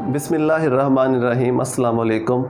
बिस्मिल्लाहिर्रहमानिर्रहीम अस्सलाम वालेकुम।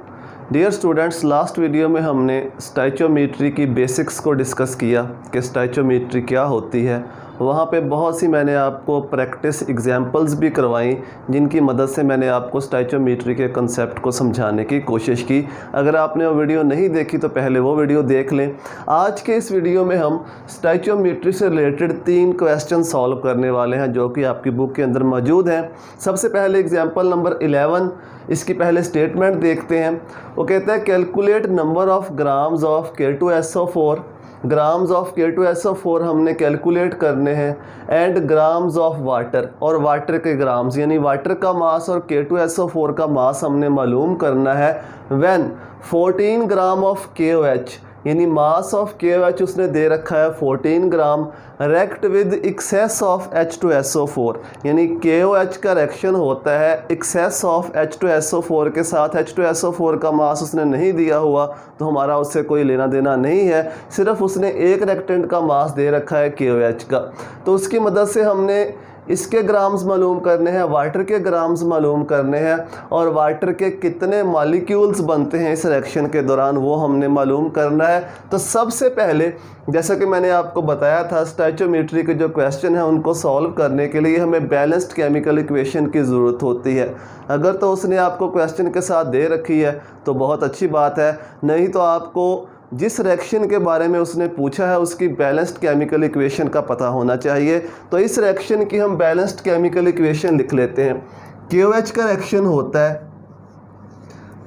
डियर स्टूडेंट्स, लास्ट वीडियो में हमने स्टैचोमेट्री की बेसिक्स को डिस्कस किया कि स्टैचोमेट्री क्या होती है। वहाँ पे बहुत सी मैंने आपको प्रैक्टिस एग्जांपल्स भी करवाई जिनकी मदद से मैंने आपको स्टैचोमेट्री के कंसेप्ट को समझाने की कोशिश की। अगर आपने वो वीडियो नहीं देखी तो पहले वो वीडियो देख लें। आज के इस वीडियो में हम स्टैचोमेट्री से रिलेटेड 3 क्वेश्चन सॉल्व करने वाले हैं जो कि आपकी बुक के अंदर मौजूद हैं। सबसे पहले एग्जाम्पल नंबर 11, इसकी पहले स्टेटमेंट देखते हैं। वो कहता है calculate number of grams of K2SO4। Grams of K2SO4 हमने कैलकुलेट करने हैं एंड ग्राम्स ऑफ वाटर, और वाटर के ग्राम्स यानी वाटर का मास और K2SO4 का मास हमने मालूम करना है। व्हेन 14 ग्राम ऑफ KOH यानी मास ऑफ KOH उसने दे रखा है 14 gram, react with excess of H2SO4 यानी KOH का रिएक्शन होता है एक्सेस ऑफ H2SO4 के साथ। H2SO4 का मास उसने नहीं दिया हुआ तो हमारा उससे कोई लेना देना नहीं है, सिर्फ उसने एक रिएक्टेंट का मास दे रखा है KOH का। तो उसकी मदद से हमने इसके ग्राम्स मालूम करने हैं, वाटर के ग्राम्स मालूम करने हैं, और वाटर के कितने मॉलिक्यूल्स बनते हैं इस रिएक्शन के दौरान वो हमने मालूम करना है। तो सबसे पहले जैसा कि मैंने आपको बताया था, स्टैचोमेट्री के जो क्वेश्चन हैं उनको सॉल्व करने के लिए हमें बैलेंस्ड केमिकल इक्वेशन की ज़रूरत होती है। अगर तो उसने आपको क्वेश्चन के साथ दे रखी है तो बहुत अच्छी बात है, नहीं तो आपको जिस रिएक्शन के बारे में उसने पूछा है उसकी बैलेंस्ड केमिकल इक्वेशन का पता होना चाहिए। तो इस रिएक्शन की हम बैलेंस्ड केमिकल इक्वेशन लिख लेते हैं। KOH का रिएक्शन होता है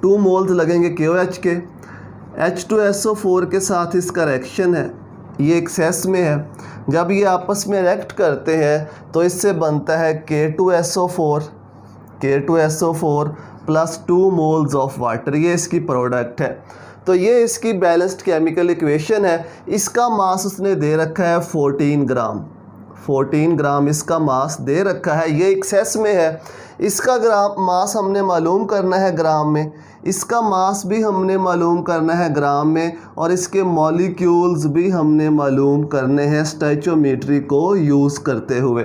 2 मोल्स लगेंगे KOH के, H2SO4 के साथ इसका रिएक्शन है, ये एक्सेस में है। जब ये आपस में रिएक्ट करते हैं तो इससे बनता है K2SO4 plus 2 moles of water, ये इसकी प्रोडक्ट है। तो ये इसकी बैलेंस्ड केमिकल इक्वेशन है। इसका मास उसने दे रखा है 14 ग्राम इसका मास दे रखा है, ये एक्सेस में है। इसका ग्राम मास हमने मालूम करना है ग्राम में, इसका मास भी हमने मालूम करना है ग्राम में, और इसके मॉलिक्यूल्स भी हमने मालूम करने हैं स्टैचोमेट्री को यूज़ करते हुए।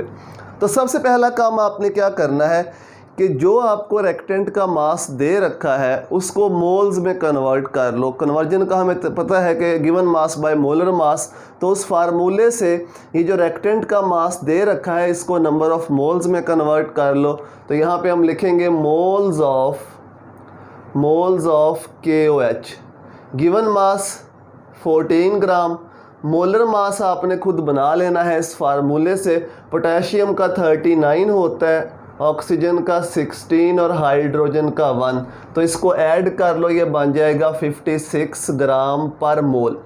तो सबसे पहला काम आपने क्या करना है कि जो आपको रिएक्टेंट का मास दे रखा है उसको मोल्स में कन्वर्ट कर लो। कन्वर्जन का हमें पता है कि given mass by molar mass, तो उस फार्मूले से ये जो रिएक्टेंट का मास दे रखा है इसको नंबर ऑफ मोल्स में कन्वर्ट कर लो। तो यहाँ पे हम लिखेंगे moles of KOH, given mass 14 gram, molar mass आपने खुद बना लेना है इस फार्मूले से। पोटेशियम का 39 होता है, ऑक्सीजन का 16 और हाइड्रोजन का 1, तो इसको ऐड कर लो, ये बन जाएगा 56 ग्राम पर मोल।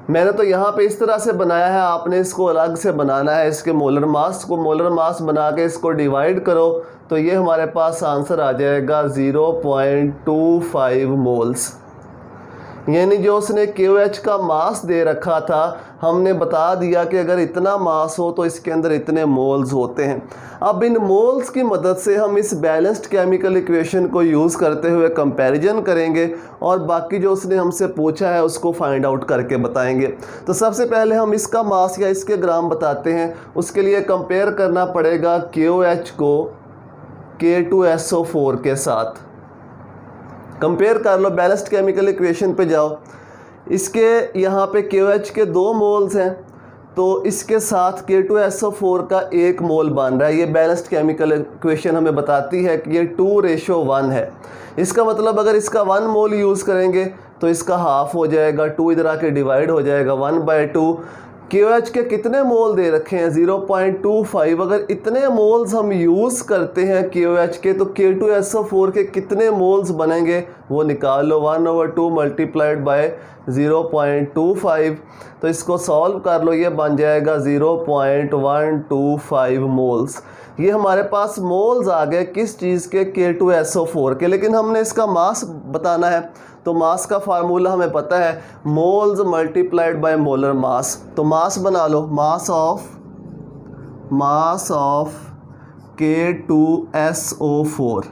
मैंने तो यहाँ पे इस तरह से बनाया है, आपने इसको अलग से बनाना है। इसके मोलर मास को मोलर मास बना के इसको डिवाइड करो तो ये हमारे पास आंसर आ जाएगा 0.25 मोल्स। यानी जो उसने KOH का मास दे रखा था हमने बता दिया कि अगर इतना मास हो तो इसके अंदर इतने मोल्स होते हैं। अब इन मोल्स की मदद से हम इस बैलेंस्ड केमिकल इक्वेशन को यूज़ करते हुए कंपैरिजन करेंगे और बाकी जो उसने हमसे पूछा है उसको फाइंड आउट करके बताएंगे। तो सबसे पहले हम इसका मास या इसके ग्राम बताते हैं। उसके लिए कंपेयर करना पड़ेगा KOH को K2SO4 के साथ। कंपेयर कर लो, बैलेंस्ड केमिकल इक्वेशन पे जाओ। इसके यहाँ पे KOH के 2 मोल्स हैं तो इसके साथ K2SO4 का 1 मोल बन रहा है। ये बैलेंस्ड केमिकल इक्वेशन हमें बताती है कि ये 2:1 है। इसका मतलब अगर इसका 1 मोल यूज़ करेंगे तो इसका हाफ हो जाएगा, 2 इधर आके डिवाइड हो जाएगा 1/2। KOH के कितने मोल दे रखे हैं 0.25। अगर इतने मोल्स हम यूज़ करते हैं KOH के तो K2SO4 के कितने मोल्स बनेंगे वो निकाल लो, 1/2 मल्टीप्लाइड बाय 0.25। तो इसको सॉल्व कर लो, ये बन जाएगा 0.125 मोल्स। ये हमारे पास मोल्स आ गए किस चीज़ के, K2SO4 के। लेकिन हमने इसका मास बताना है तो मास का फार्मूला हमें पता है, moles multiplied by molar mass. तो मास बना लो, मास ऑफ K2SO4।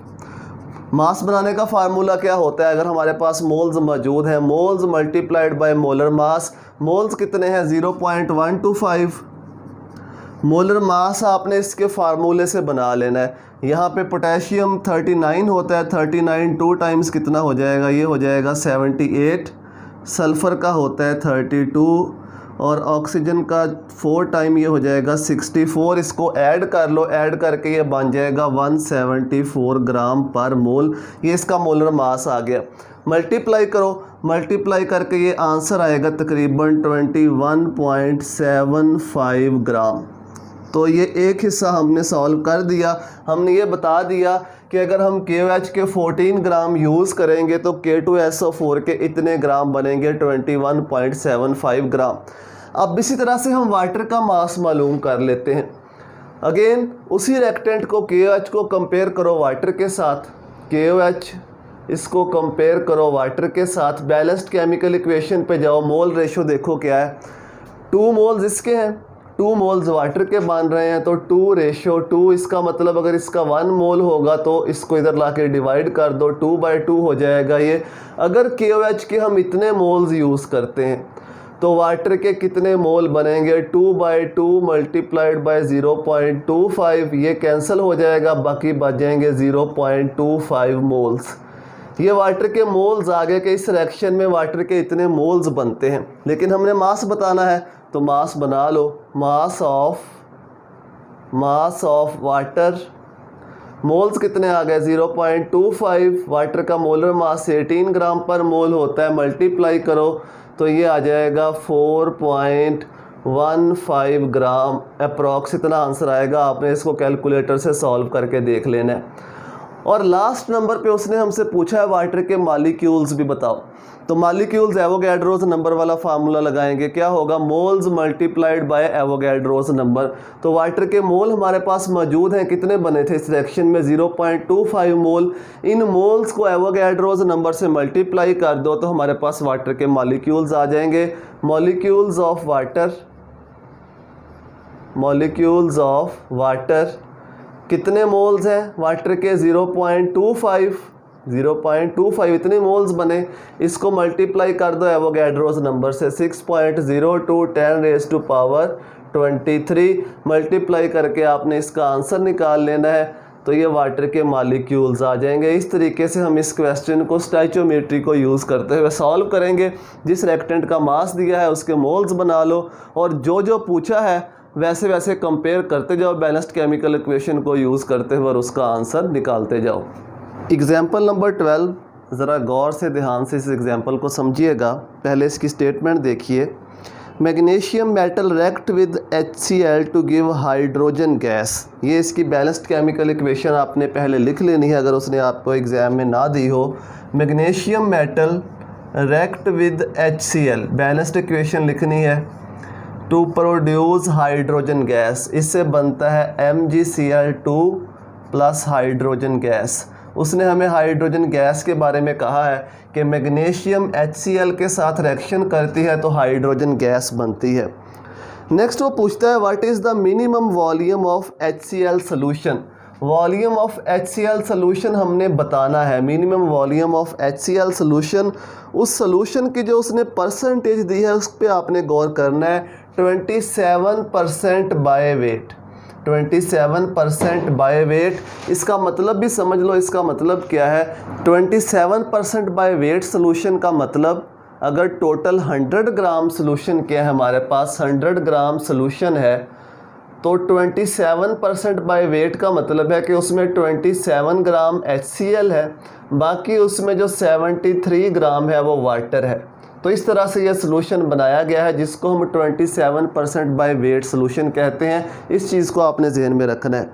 मास बनाने का फार्मूला क्या होता है, अगर हमारे पास मोल्स मौजूद हैं, moles multiplied by molar mass. Moles कितने हैं 0.125। मोलर मास आपने इसके फार्मूले से बना लेना है, यहाँ पे पोटेशियम 39 होता है, 39 2 टाइम्स कितना हो जाएगा, ये हो जाएगा 78। सल्फ़र का होता है 32 और ऑक्सीजन का 4 टाइम ये हो जाएगा 64। इसको ऐड कर लो, ऐड करके ये बन जाएगा 174 ग्राम पर मोल। ये इसका मोलर मास आ गया। मल्टीप्लाई करो, मल्टीप्लाई करके ये आंसर आएगा तकरीबन 21.75 ग्राम। तो ये एक हिस्सा हमने सॉल्व कर दिया। हमने ये बता दिया कि अगर हम KOH के 14 ग्राम यूज़ करेंगे तो K2SO4 के इतने ग्राम बनेंगे, 21.75 ग्राम। अब इसी तरह से हम वाटर का मास मालूम कर लेते हैं। अगेन उसी रिएक्टेंट को KOH को कंपेयर करो वाटर के साथ, KOH इसको कंपेयर करो वाटर के साथ। बैलेंस्ड केमिकल इक्वेशन पे जाओ, मोल रेशो देखो क्या है। 2 मोल्स इसके हैं, 2 मोल्स वाटर के बन रहे हैं, तो 2:2। इसका मतलब अगर इसका 1 मोल होगा तो इसको इधर ला के डिवाइड कर दो, 2/2 हो जाएगा ये। अगर KOH के हम इतने मोल्स यूज़ करते हैं तो वाटर के कितने मोल बनेंगे, 2/2 मल्टीप्लाइड बाय 0.25, ये कैंसिल हो जाएगा, बाकी बच जाएंगे 0.25 मोल्स। ये वाटर के मोल्स आगे के इस रिएक्शन में वाटर के इतने मोल्स बनते हैं। लेकिन हमने मास बताना है तो मास बना लो, मास ऑफ वाटर, मोल्स कितने आ गए 0.25। वाटर का मोलर मास 18 ग्राम पर मोल होता है, मल्टीप्लाई करो तो ये आ जाएगा 4.15 ग्राम अप्रॉक्स, इतना आंसर आएगा। आपने इसको कैलकुलेटर से सॉल्व करके देख लेना है। और लास्ट नंबर पे उसने हमसे पूछा है वाटर के मॉलिक्यूल्स भी बताओ। तो मॉलिक्यूल्स एवोगैड्रोस नंबर वाला फार्मूला लगाएंगे, क्या होगा, moles multiplied by Avogadro's number. तो वाटर के मोल हमारे पास मौजूद हैं, कितने बने थे इस रिएक्शन में, 0.25 मोल। इन मोल्स को एवोगैड्रोस नंबर से मल्टीप्लाई कर दो तो हमारे पास वाटर के मॉलिक्यूल्स आ जाएंगे। मॉलिक्यूल्स ऑफ वाटर कितने मोल्स हैं वाटर के, 0.25 इतने मोल्स बने। इसको मल्टीप्लाई कर दो एवोगैड्रोस नंबर से, 6.02 10⁻23 मल्टीप्लाई करके आपने इसका आंसर निकाल लेना है। तो ये वाटर के मॉलिक्यूल्स आ जाएंगे। इस तरीके से हम इस क्वेश्चन को स्टोइचियोमेट्री को यूज़ करते हुए सॉल्व करेंगे। जिस रिएक्टेंट का मास दिया है उसके मोल्स बना लो और जो जो पूछा है वैसे वैसे कंपेयर करते जाओ बैलेंस्ड केमिकल इक्वेशन को यूज़ करते हुए और उसका आंसर निकालते जाओ। एग्जाम्पल नंबर 12, ज़रा गौर से ध्यान से इस एग्जाम्पल को समझिएगा। पहले इसकी स्टेटमेंट देखिए, magnesium metal react with HCl to give hydrogen gas. ये इसकी बैलेंस्ड केमिकल इक्वेशन आपने पहले लिख लेनी है अगर उसने आपको एग्ज़ाम में ना दी हो। Magnesium metal react with HCl, balanced equation लिखनी है, टू प्रोड्यूस हाइड्रोजन गैस। इससे बनता है MgCl2 प्लस हाइड्रोजन गैस। उसने हमें हाइड्रोजन गैस के बारे में कहा है कि मैग्नीशियम HCl के साथ रिएक्शन करती है तो हाइड्रोजन गैस बनती है। नेक्स्ट वो पूछता है what is the minimum volume of HCl solution. Volume of HCl solution हमने बताना है। Minimum volume of HCl solution, उस सोल्यूशन की जो उसने परसेंटेज दी है उस पर आपने गौर करना है। 27% बाय वेट, 27% बाय वेट। इसका मतलब भी समझ लो, इसका मतलब क्या है, 27% बाय वेट सोल्यूशन का मतलब अगर टोटल 100 ग्राम सोल्यूशन क्या है हमारे पास, 100 ग्राम सोल्यूशन है तो 27% बाय वेट का मतलब है कि उसमें 27 ग्राम HCl है, बाकी उसमें जो 73 ग्राम है वो वाटर है। तो इस तरह से यह सोल्यूशन बनाया गया है जिसको हम 27% बाय वेट सोल्यूशन कहते हैं। इस चीज़ को आपने ज़हन में रखना है।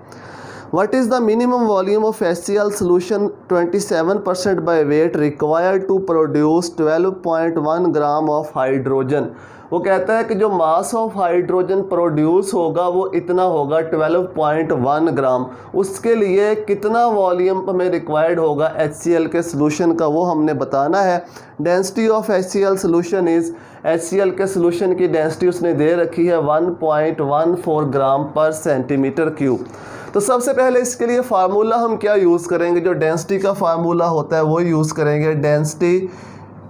What is the minimum volume of HCl solution 27% by weight required to produce 12.1 gram of hydrogen. वो कहता है कि जो मास ऑफ हाइड्रोजन प्रोड्यूस होगा वो इतना होगा 12.1 ग्राम। उसके लिए कितना वॉल्यूम हमें रिक्वायर्ड होगा HCl के सोल्यूशन का, वो हमने बताना है। Density of HCl solution is, HCl के सोल्यूशन की डेंसिटी उसने दे रखी है 1.14 ग्राम पर सेंटीमीटर क्यूब। तो सबसे पहले इसके लिए फार्मूला हम क्या यूज़ करेंगे, जो डेंसिटी का फार्मूला होता है वो यूज़ करेंगे, डेंसिटी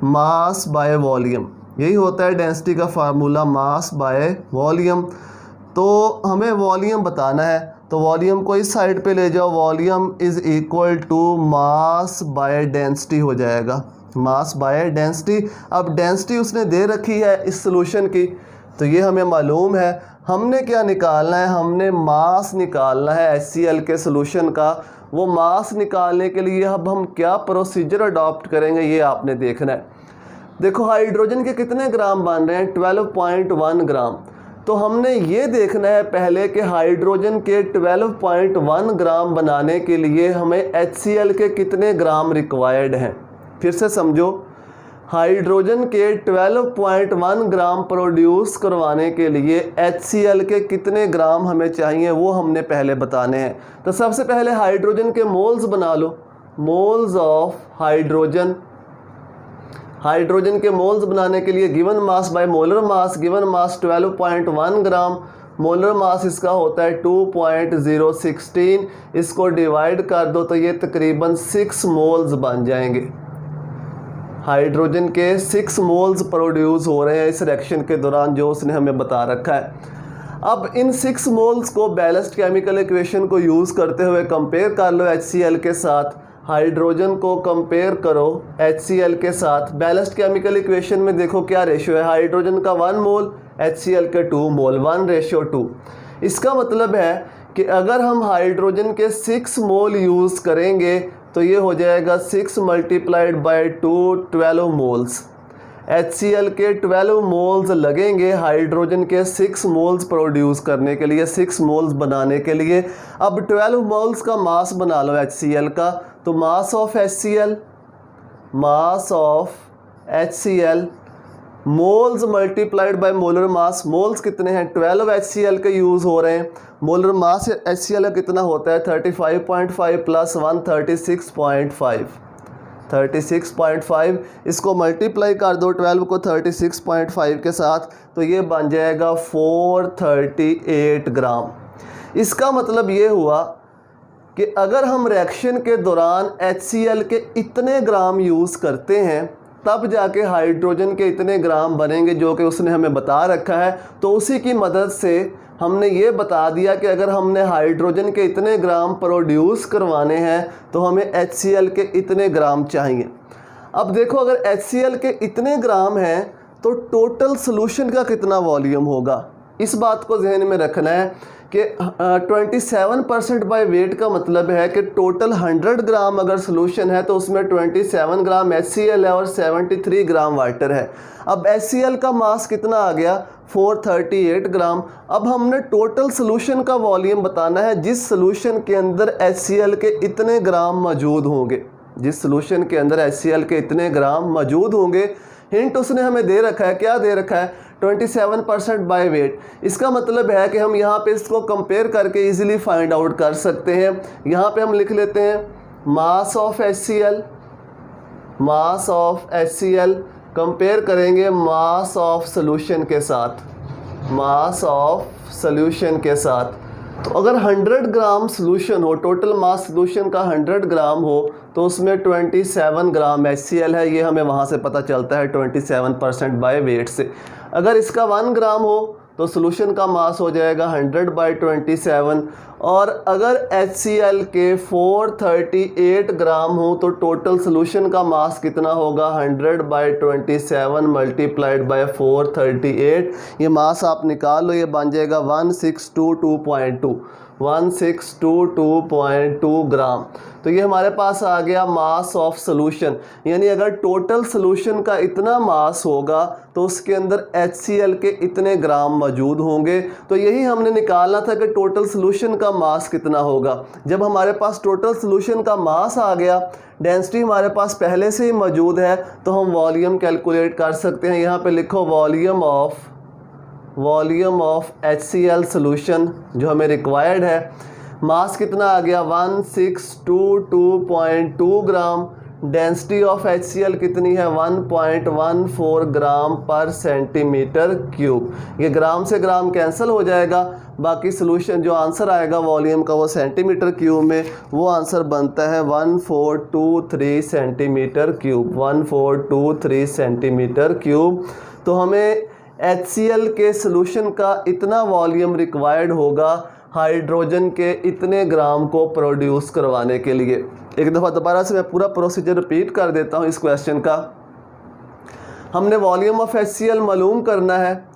मास बाय वॉल्यूम। यही होता है डेंसिटी का फार्मूला, मास बाय वॉल्यूम। तो हमें वॉल्यूम बताना है, तो वॉल्यूम को इस साइड पे ले जाओ, volume is equal to mass by density हो जाएगा, मास बाय डेंसिटी। अब डेंसिटी उसने दे रखी है इस सॉल्यूशन की, तो ये हमें मालूम है। हमने क्या निकालना है, हमने मास निकालना है HCl के सॉल्यूशन का। वो मास निकालने के लिए अब हम क्या प्रोसीजर अडॉप्ट करेंगे ये आपने देखना है। देखो हाइड्रोजन के कितने ग्राम बन रहे हैं, 12.1 ग्राम। तो हमने ये देखना है पहले कि हाइड्रोजन के 12.1 ग्राम बनाने के लिए हमें HCl के कितने ग्राम रिक्वायर्ड हैं। फिर से समझो, हाइड्रोजन के 12.1 ग्राम प्रोड्यूस करवाने के लिए HCl के कितने ग्राम हमें चाहिए वो हमने पहले बताने हैं। तो सबसे पहले हाइड्रोजन के मोल्स बना लो, मोल्स ऑफ हाइड्रोजन। हाइड्रोजन के मोल्स बनाने के लिए given mass by molar mass, given mass 12.1 gram, molar mass इसका होता है 2.016। इसको डिवाइड कर दो तो ये तकरीबन 6 मोल्स बन जाएंगे। हाइड्रोजन के 6 मोल्स प्रोड्यूस हो रहे हैं इस रिएक्शन के दौरान जो उसने हमें बता रखा है। अब इन 6 मोल्स को बैलेंस्ड केमिकल इक्वेशन को यूज़ करते हुए कंपेयर कर लो HCl के साथ। हाइड्रोजन को कंपेयर करो HCl के साथ। बैलेंस्ड केमिकल इक्वेशन में देखो क्या रेशियो है, हाइड्रोजन का 1 मोल, HCl के 2 मोल, 1:2। इसका मतलब है कि अगर हम हाइड्रोजन के 6 मोल यूज़ करेंगे तो ये हो जाएगा 6 मल्टीप्लाइड बाय 2, 12 मोल्स। HCl के 12 मोल्स लगेंगे हाइड्रोजन के 6 मोल्स प्रोड्यूस करने के लिए, 6 मोल्स बनाने के लिए। अब 12 मोल्स का मास बना लो HCl का, तो mass of HCl, mass of HCl moles multiplied by molar mass. Moles कितने हैं, 12 HCl के यूज़ हो रहे हैं। मोलर मास HCl का कितना होता है, 35.5 प्लस 1 36.5, 36.5। इसको मल्टीप्लाई कर दो 12 को 36.5 के साथ, तो ये बन जाएगा 438 ग्राम। इसका मतलब ये हुआ कि अगर हम रिएक्शन के दौरान HCl के इतने ग्राम यूज़ करते हैं तब जाके हाइड्रोजन के इतने ग्राम बनेंगे जो कि उसने हमें बता रखा है। तो उसी की मदद से हमने ये बता दिया कि अगर हमने हाइड्रोजन के इतने ग्राम प्रोड्यूस करवाने हैं तो हमें HCl के इतने ग्राम चाहिए। अब देखो अगर HCl के इतने ग्राम हैं तो टोटल सॉल्यूशन का कितना वॉल्यूम होगा, इस बात को जहन में रखना है कि 27% बाय वेट का मतलब है कि टोटल 100 ग्राम अगर सॉल्यूशन है तो उसमें 27 ग्राम HCl है और 73 ग्राम वाटर है। अब HCl का मास कितना आ गया, 438 ग्राम। अब हमने टोटल सॉल्यूशन का वॉल्यूम बताना है जिस सॉल्यूशन के अंदर HCl के इतने ग्राम मौजूद होंगे, जिस सॉल्यूशन के अंदर HCl के इतने ग्राम मौजूद होंगे। हिंट उसने हमें दे रखा है, क्या दे रखा है, 27% बाय वेट। इसका मतलब है कि हम यहाँ पे इसको कंपेयर करके इजीली फाइंड आउट कर सकते हैं। यहाँ पे हम लिख लेते हैं mass of HCl, mass of HCl compare करेंगे मास ऑफ सॉल्यूशन के साथ, मास ऑफ सॉल्यूशन के साथ। तो अगर 100 ग्राम सॉल्यूशन हो, टोटल मास सॉल्यूशन का 100 ग्राम हो तो उसमें 27 ग्राम HCl है। ये हमें वहाँ से पता चलता है 27% बाय वेट से। अगर इसका 1 ग्राम हो तो सॉल्यूशन का मास हो जाएगा 100/27। और अगर HCl के 438 ग्राम हो तो टोटल सॉल्यूशन का मास कितना होगा, 100/27 मल्टीप्लाइड बाय 438। ये मास आप निकाल लो, ये बन जाएगा 1622.2, 1622.2 ग्राम। तो ये हमारे पास आ गया मास ऑफ सॉल्यूशन। यानी अगर टोटल सॉल्यूशन का इतना मास होगा तो उसके अंदर HCl के इतने ग्राम मौजूद होंगे। तो यही हमने निकालना था कि टोटल सॉल्यूशन का मास कितना होगा। जब हमारे पास टोटल सॉल्यूशन का मास आ गया, डेंसिटी हमारे पास पहले से ही मौजूद है, तो हम वॉल्यूम कैलकुलेट कर सकते हैं। यहाँ पे लिखो वॉल्यूम ऑफ HCl सॉल्यूशन जो हमें रिक्वायर्ड है। मास कितना आ गया, 1622.2 ग्राम। डेंसिटी ऑफ HCl कितनी है, 1.14 ग्राम पर सेंटीमीटर क्यूब। ये ग्राम से ग्राम कैंसिल हो जाएगा, बाकी सॉल्यूशन जो आंसर आएगा वॉल्यूम का वो सेंटीमीटर क्यूब में, वो आंसर बनता है 1423 सेंटीमीटर क्यूब, 1423 सेंटीमीटर क्यूब। तो हमें HCl के सोल्यूशन का इतना वॉल्यूम रिक्वायर्ड होगा हाइड्रोजन के इतने ग्राम को प्रोड्यूस करवाने के लिए। एक दफ़ा दोबारा से मैं पूरा प्रोसीजर रिपीट कर देता हूँ इस क्वेश्चन का। हमने वॉल्यूम ऑफ HCl मालूम करना है,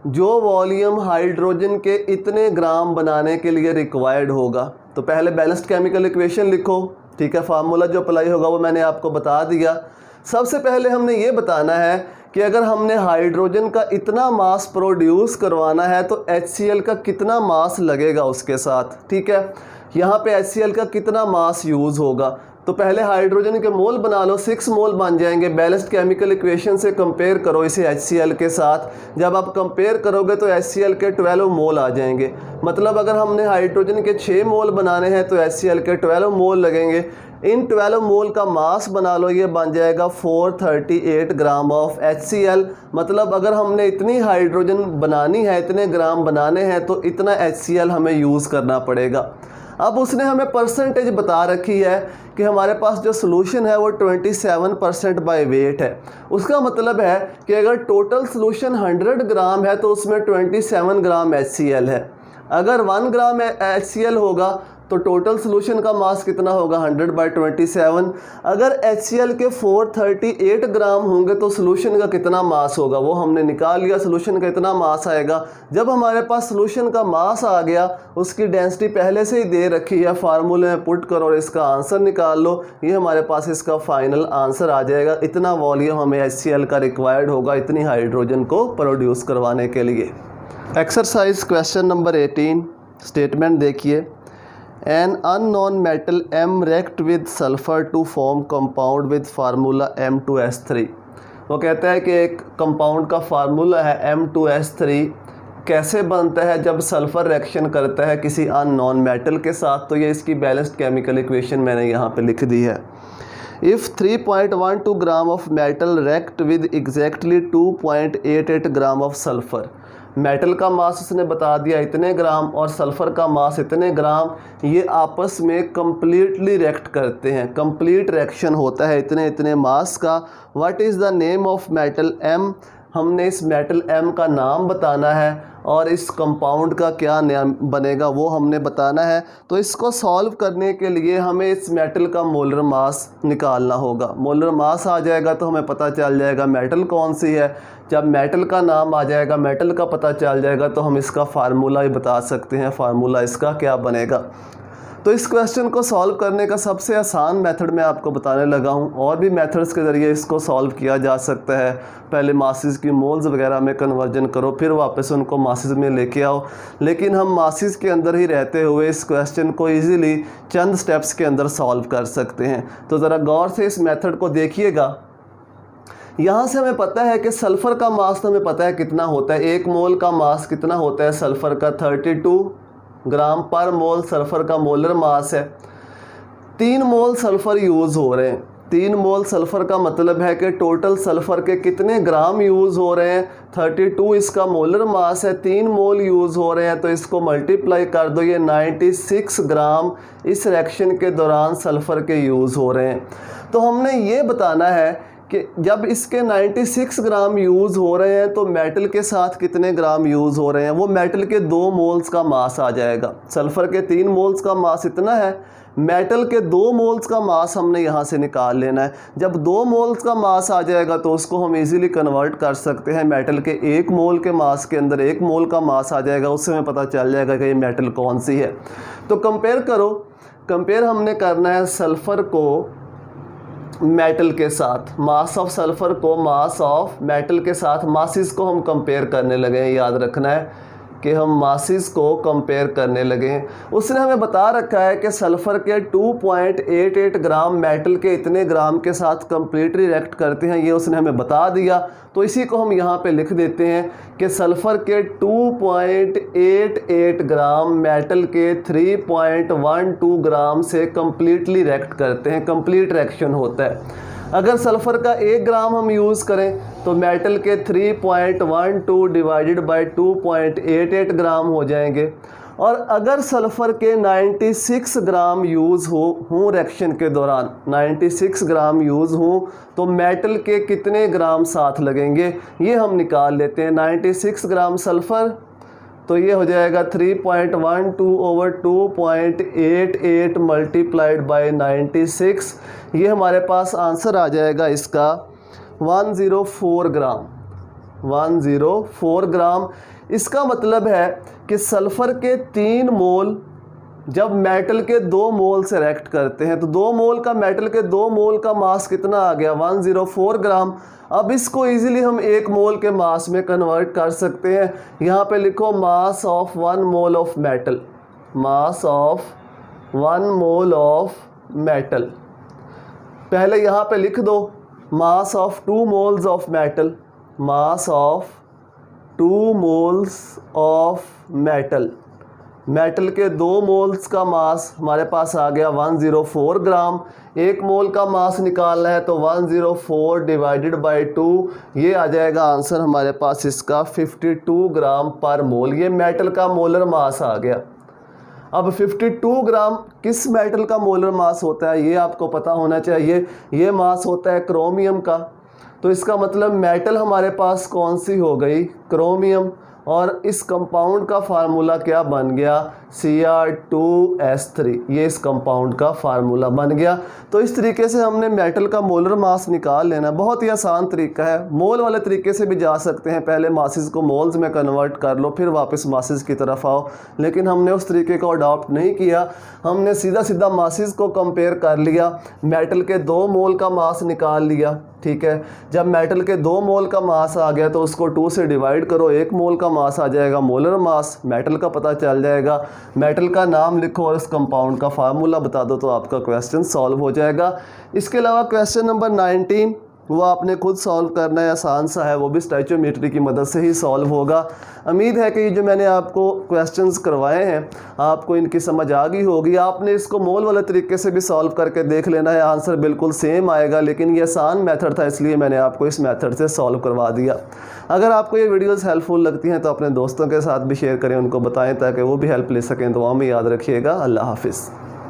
जो वॉल्यूम हाइड्रोजन के इतने ग्राम बनाने के लिए रिक्वायर्ड होगा। तो पहले बैलेंस्ड केमिकल इक्वेशन लिखो, ठीक है। फार्मूला जो अप्लाई होगा वो मैंने आपको बता दिया। सबसे पहले हमने ये बताना है कि अगर हमने हाइड्रोजन का इतना मास प्रोड्यूस करवाना है तो HCl का कितना मास लगेगा उसके साथ, ठीक है। यहाँ पे HCl का कितना मास यूज़ होगा। तो पहले हाइड्रोजन के मोल बना लो, 6 मोल बन जाएंगे। बैलेंस्ड केमिकल इक्वेशन से कंपेयर करो इसे HCl के साथ। जब आप कंपेयर करोगे तो HCl के 12 मोल आ जाएंगे। मतलब अगर हमने हाइड्रोजन के 6 मोल बनाने हैं तो HCl के 12 मोल लगेंगे। इन 12 मोल का मास बना लो, ये बन जाएगा 438 ग्राम ऑफ HCl। मतलब अगर हमने इतनी हाइड्रोजन बनानी है, इतने ग्राम बनाने हैं तो इतना HCl हमें यूज़ करना पड़ेगा। अब उसने हमें परसेंटेज बता रखी है कि हमारे पास जो सोल्यूशन है वो 27% बाय वेट है। उसका मतलब है कि अगर टोटल सोल्यूशन 100 ग्राम है तो उसमें 27 ग्राम HCl है। अगर 1 ग्राम HCl होगा तो टोटल सोल्यूशन का मास कितना होगा, 100/27। अगर HCl के 438 ग्राम होंगे तो सोल्यूशन का कितना मास होगा, वो हमने निकाल लिया। सोल्यूशन का इतना मास आएगा। जब हमारे पास सोल्यूशन का मास आ गया, उसकी डेंसिटी पहले से ही दे रखी है, फार्मूले में पुट करो और इसका आंसर निकाल लो। ये हमारे पास इसका फाइनल आंसर आ जाएगा। इतना वॉल्यूम हमें HCl का रिक्वायर्ड होगा इतनी हाइड्रोजन को प्रोड्यूस करवाने के लिए। एक्सरसाइज क्वेश्चन नंबर 18 स्टेटमेंट देखिए। An unknown metal M react with sulfur to form compound with formula M2S3। वो कहता है कि एक कंपाउंड का फार्मूला है M2S3, कैसे बनता है जब सल्फ़र रिएक्शन करता है किसी अननोन मेटल के साथ। तो ये इसकी बैलेंस्ड केमिकल इक्वेशन मैंने यहाँ पे लिख दी है। If 3.12 gram of metal react with exactly 2.88 gram of sulphur, metal का मास उसने बता दिया इतने ग्राम और सल्फ़र का मास इतने ग्राम, ये आपस में कम्प्लीटली रिएक्ट करते हैं, कंप्लीट रिएक्शन होता है इतने इतने मास का। What is the name of metal M, हमने इस मेटल M का नाम बताना है और इस कंपाउंड का क्या नाम बनेगा वो हमने बताना है। तो इसको सॉल्व करने के लिए हमें इस मेटल का मोलर मास निकालना होगा। मोलर मास आ जाएगा तो हमें पता चल जाएगा मेटल कौन सी है। जब मेटल का नाम आ जाएगा, मेटल का पता चल जाएगा तो हम इसका फार्मूला ही बता सकते हैं, फार्मूला इसका क्या बनेगा। तो इस क्वेश्चन को सॉल्व करने का सबसे आसान मेथड मैं आपको बताने लगा हूँ। और भी मेथड्स के ज़रिए इसको सॉल्व किया जा सकता है। पहले मासेस की मोल्स वगैरह में कन्वर्जन करो, फिर वापस उनको मासेस में लेके आओ। लेकिन हम मासेस के अंदर ही रहते हुए इस क्वेश्चन को ईज़िली चंद स्टेप्स के अंदर सॉल्व कर सकते हैं। तो ज़रा गौर से इस मेथड को देखिएगा। यहाँ से हमें पता है कि सल्फ़र का मास तो हमें पता है कितना होता है। 1 मोल का मास कितना होता है सल्फ़र का, 32 ग्राम पर मोल सल्फ़र का मोलर मास है। 3 मोल सल्फ़र यूज़ हो रहे हैं। 3 मोल सल्फ़र का मतलब है कि टोटल सल्फ़र के कितने ग्राम यूज़ हो रहे हैं, 32 इसका मोलर मास है, 3 मोल यूज़ हो रहे हैं। तो इसको मल्टीप्लाई कर दो, ये 96 ग्राम इस रिएक्शन के दौरान सल्फ़र के यूज़ हो रहे हैं। तो हमने ये बताना है कि जब इसके 96 ग्राम यूज़ हो रहे हैं तो मेटल के साथ कितने ग्राम यूज़ हो रहे हैं, वो मेटल के 2 मोल्स का मास आ जाएगा। सल्फ़र के 3 मोल्स का मास इतना है, मेटल के 2 मोल्स का मास हमने यहाँ से निकाल लेना है। जब 2 मोल्स का मास आ जाएगा तो उसको हम इजीली कन्वर्ट कर सकते हैं मेटल के 1 मोल के मास के अंदर। 1 मोल का मास आ जाएगा, उससे हमें पता चल जाएगा कि ये मेटल कौन सी है। तो कंपेयर करो, कंपेयर हमने करना है सल्फ़र को मेटल के साथ, मास ऑफ सल्फ़र को मास ऑफ मेटल के साथ। मासिस को हम कंपेयर करने लगे हैं, याद रखना है कि हम मासिस को कंपेयर करने लगे हैं। उसने हमें बता रखा है कि सल्फ़र के 2.88 ग्राम मेटल के इतने ग्राम के साथ कंप्लीटली रिएक्ट करते हैं, ये उसने हमें बता दिया। तो इसी को हम यहाँ पे लिख देते हैं कि सल्फ़र के 2.88 ग्राम मेटल के 3.12 ग्राम से कंप्लीटली रिएक्ट करते हैं, कंप्लीट रिएक्शन होता है। अगर सल्फ़र का 1 ग्राम हम यूज़ करें तो मेटल के 3.12 डिवाइडेड बाय 2.88 ग्राम हो जाएंगे। और अगर सल्फ़र के 96 ग्राम यूज़ हो रिएक्शन के दौरान 96 ग्राम यूज़ हो तो मेटल के कितने ग्राम साथ लगेंगे, ये हम निकाल लेते हैं। 96 ग्राम सल्फ़र तो ये हो जाएगा 3.12/2.88 मल्टीप्लाइड बाय 96, ये हमारे पास आंसर आ जाएगा इसका 104 ग्राम। 104 ग्राम। इसका मतलब है कि सल्फ़र के 3 मोल जब मेटल के 2 मोल से रिएक्ट करते हैं तो 2 मोल का मेटल के 2 मोल का मास कितना आ गया, 104 ग्राम। अब इसको इजीली हम 1 मोल के मास में कन्वर्ट कर सकते हैं। यहाँ पे लिखो mass of 1 mole of metal, mass of 1 mole of metal. पहले यहाँ पे लिख दो mass of 2 moles of metal, mass of 2 moles of metal. Metal के 2 मोल्स का मास हमारे पास आ गया 104 ग्राम। 1 मोल का मास निकालना है तो 104 डिवाइडेड बाय 2, ये आ जाएगा आंसर हमारे पास इसका 52 ग्राम पर मोल। ये मेटल का मोलर मास आ गया। अब 52 ग्राम किस मेटल का मोलर मास होता है ये आपको पता होना चाहिए। ये मास होता है क्रोमियम का। तो इसका मतलब मेटल हमारे पास कौन सी हो गई, क्रोमियम। और इस कंपाउंड का फार्मूला क्या बन गया, Cr2S3। ये इस कंपाउंड का फार्मूला बन गया। तो इस तरीके से हमने मेटल का मोलर मास निकाल लेना। बहुत ही आसान तरीका है। मोल वाले तरीके से भी जा सकते हैं, पहले मासेस को मोल्स में कन्वर्ट कर लो फिर वापस मासेस की तरफ आओ, लेकिन हमने उस तरीके को अडॉप्ट नहीं किया। हमने सीधा सीधा मासेस को कंपेयर कर लिया, मेटल के 2 मोल का मास निकाल लिया। ठीक है, जब मेटल के 2 मोल का मास आ गया तो उसको 2 से डिवाइड करो, 1 मोल का मास आ जाएगा, मोलर मास मेटल का पता चल जाएगा। मेटल का नाम लिखो और इस कंपाउंड का फार्मूला बता दो तो आपका क्वेश्चन सॉल्व हो जाएगा। इसके अलावा क्वेश्चन नंबर 19 वो आपने खुद सॉल्व करना है, आसान सा है, वो भी स्टैचोमेट्री की मदद से ही सॉल्व होगा। उम्मीद है कि ये जो मैंने आपको क्वेश्चंस करवाए हैं आपको इनकी समझ आ गई होगी। आपने इसको मोल वाले तरीके से भी सॉल्व करके देख लेना है, आंसर बिल्कुल सेम आएगा, लेकिन ये आसान मेथड था इसलिए मैंने आपको इस मेथड से सॉल्व करवा दिया। अगर आपको ये वीडियोज़ हेल्पफुल लगती हैं तो अपने दोस्तों के साथ भी शेयर करें, उनको बताएँ ताकि वो भी हेल्प ले सकें। दुआ में याद रखिएगा। अल्लाह हाफिज़।